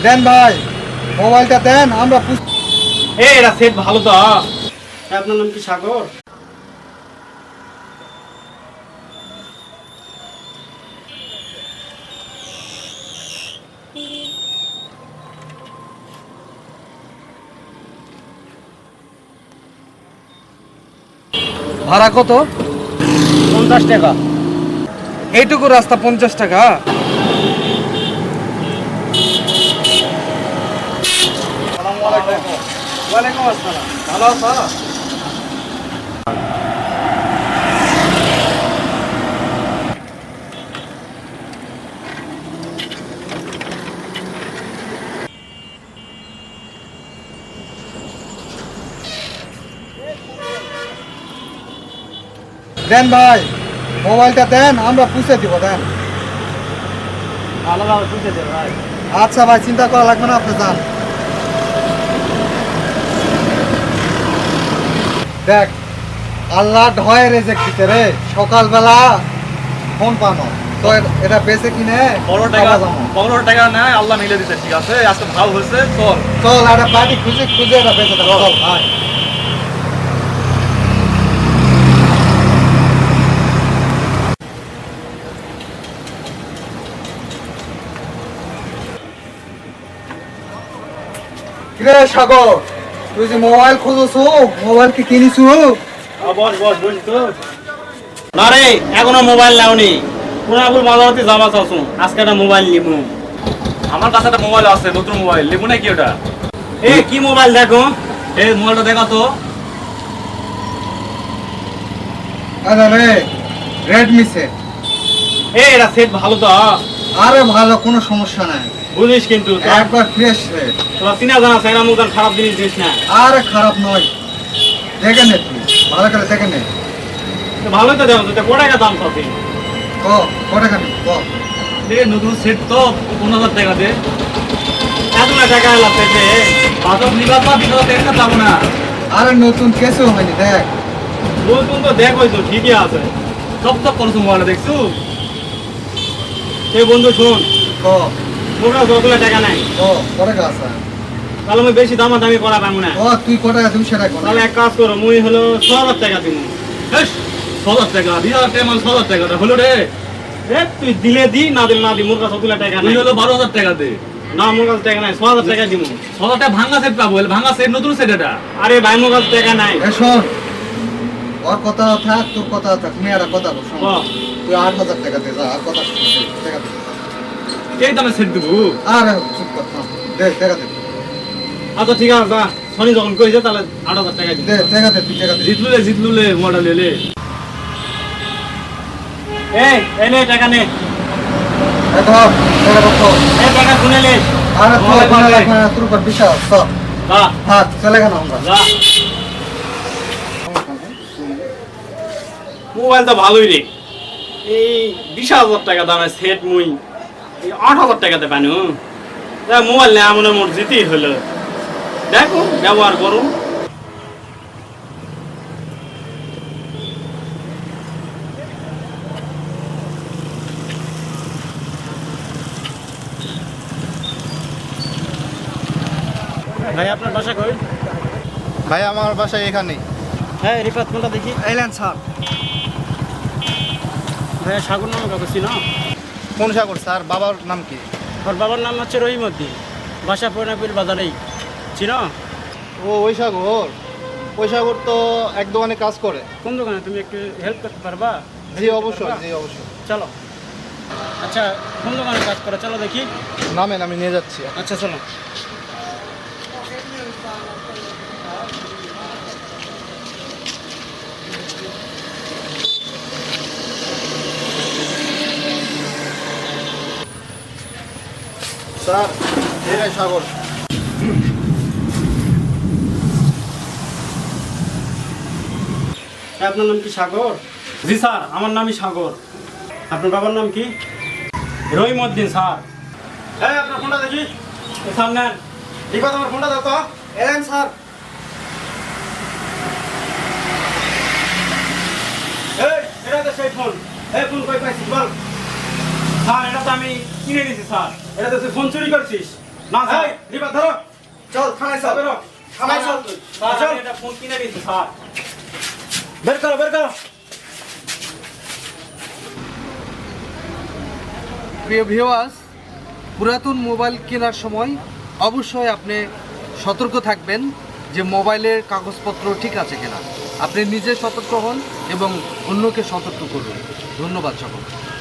দেন ভাই, মোবাইলটা দেন। আমরা এরা সেট ভালো তো। আপনার নাম কি সাগর? ভাড়া কত? 50 টাকা। এইটুকু রাস্তা 50 টাকা? ওয়ালাইকুম আসসালাম। ভালো আছো? দেন ভাই, মোবাইলটা দেন, আমরা পুষে দিব। দেন। ভালোভাবে বুঝে দে ভাই। আচ্ছা ভাই, চিন্তা করা লাগবে না, আপনি যান। দেখ, আল্লাহ ঢয় রেজেক্ট দিতে রে। সকালবেলা ফোন পানো তো এটা বেঁচে কিনে 15 টাকা নেয়, আল্লাহ মিলে দিতে। ঠিক আছে, আজকে ভালো হয়েছে। চল চল, একটা পার্টি খুঁজে খুঁজে এটা বেঁচে থাকো। চল ভাই। কিরে সাগর, তুই যে মোবাইল খুঁজছো, মোবাইল কি কিনিছো? বস বস বস তো। না রে, এখনো মোবাইল নাওনি। পুরাপুর বাজারতে জামা চাচ্ছু, আজকে একটা মোবাইল নিবো। আমার কাছে একটা মোবাইল আছে, নতুন মোবাইল নিবো নাকি ওটা? কি মোবাইল দেখো? মোবাইলটা দেখো তো। আরে রে, রেডমি সেট। এটা সেট ভালো তো। আরে ভালো, কোনো সমস্যা নাই। বুঝিস কিন্তু একবার ফ্রেশ রেট। তোরা চিনা জানা সেরা মুখান খারাপ জিনিস দিস না। আরে খারাপ নয়, দেখে নে তুই, ভালো করে দেখে নে। ভালোই তো দেখো, কত টাকা দাম পাবি? কটা খাবি? নতুন সেট তো 15,000 টাকা দে। এত টাকা এলাম থেকে বাজার নিবার পা বিকাল টাকা পাবো না। আরে নতুন কেসও হয়নি, দেখ। নতুন তো দেখ হইতো, ঠিকই আছে। সব তো করছো মোবাইলে দেখছু। এই বন্ধু শোন, মোটা যতগুলো টাকা নাই, কটা গাছ আছে? তাহলে আমি বেশি দামি করা পাবো না। তুই কটা তুমি সেটা কর। তাহলে এক কাজ করো, মুই হলো 6,000 টাকা দিব। 6,000 টাকা 20,000 টাকা মানে 6,000 টাকাটা হলো রে। তুই দিলে দি, না দিলে না দি। মোর কাছে অতগুলো টাকা নাই। হলো 12,000 টাকা দে। না, মোর কাছে টাকা নাই। 6,000 টাকা দিব। 6,000 টাকা ভাঙা সেট পাবো। ভাঙা সেট, নতুন সেট এটা। আরে ভাই, মোর কাছে টাকা নাই। শোন, ওর কথা থাক, তোর কথা থাক, তুমি আর কথা বল। শোন, তুই 8,000 টাকা দে, যা। আর কথা শুন, টাকা দে। এই দামে সেট দিব? আরে চুপ কর, দে টাকা দে। আচ্ছা ঠিক আছে, যা। শনি যখন কইছে তাহলে 8,000 টাকা দিব। দে টাকা দে, তুই টাকা দে। জিতলুলে মডেল লে। এই নে টাকা নে। ধর, টাকা রাখো। টাকা শুনে লে। আরে তোর লাগবে না, তোর উপর বিশ্বাস। চল, হ্যাঁ, চলে গেলাম আমরা। যা। মোবাইল তো ভালোই রে। এই 20,000 টাকা দামের সেট মুই 8,000 টাকাতে পানু। মোবাইল নেই, আমার মোট জিতেই হলো। দেখো, ব্যবহার করো। ভাই, আপনার বাসা কই? ভাই আমার বাসা এখানেই। হ্যাঁ, রিফাত কোনটা দেখি। এলেন স্যার। ভাইয়া, সাগর নামে কাউকে চিনো? কোন সাগর স্যার? বাবার নাম কি? ওর বাবার নাম হচ্ছে রহিমউদ্দিন। বাসা পয়নাপুর বাজারেই। চিনো? ওই সাগর। ওই সাগর তো এক দোকানে কাজ করে। কোন দোকানে? তুমি একটু হেল্প করতে পারবা? জি অবশ্যই, জি অবশ্যই। চলো। আচ্ছা, কোন দোকানে কাজ করে চলো দেখি। নামেন, আমি নিয়ে যাচ্ছি। আচ্ছা চলো। স্যার, এটাই সাগর। আপনার নাম কি সাগর? জি স্যার, আমার নামই সাগর। আপনার বাবার নাম কি? রহিমউদ্দিন স্যার। হ্যাঁ, আপনার ফোনটা দেখি। স্যার নেন। রিফাত, আমার ফোনটা দাও তো। এলেন স্যার। এটা তো সেই ফোন। ফোন কই পাইছিস বল। স্যার, এটা তো আমি কিনে নিয়েছি স্যার। এটা তো তুই ফোন চুরি করছিস। না স্যার রিবা ধরো চল থানায় চল বেরো থানায় চল স্যার চল আমি এটা ফোন কিনে দিয়েছি স্যার বের করো প্রিয় ভিউয়ার্স, পুরাতন মোবাইল কেনার সময় অবশ্যই আপনি সতর্ক থাকবেন যে মোবাইলের কাগজপত্র ঠিক আছে কিনা। আপনি নিজে সতর্ক হন এবং অন্যকে সতর্ক করুন। ধন্যবাদ সকলকে।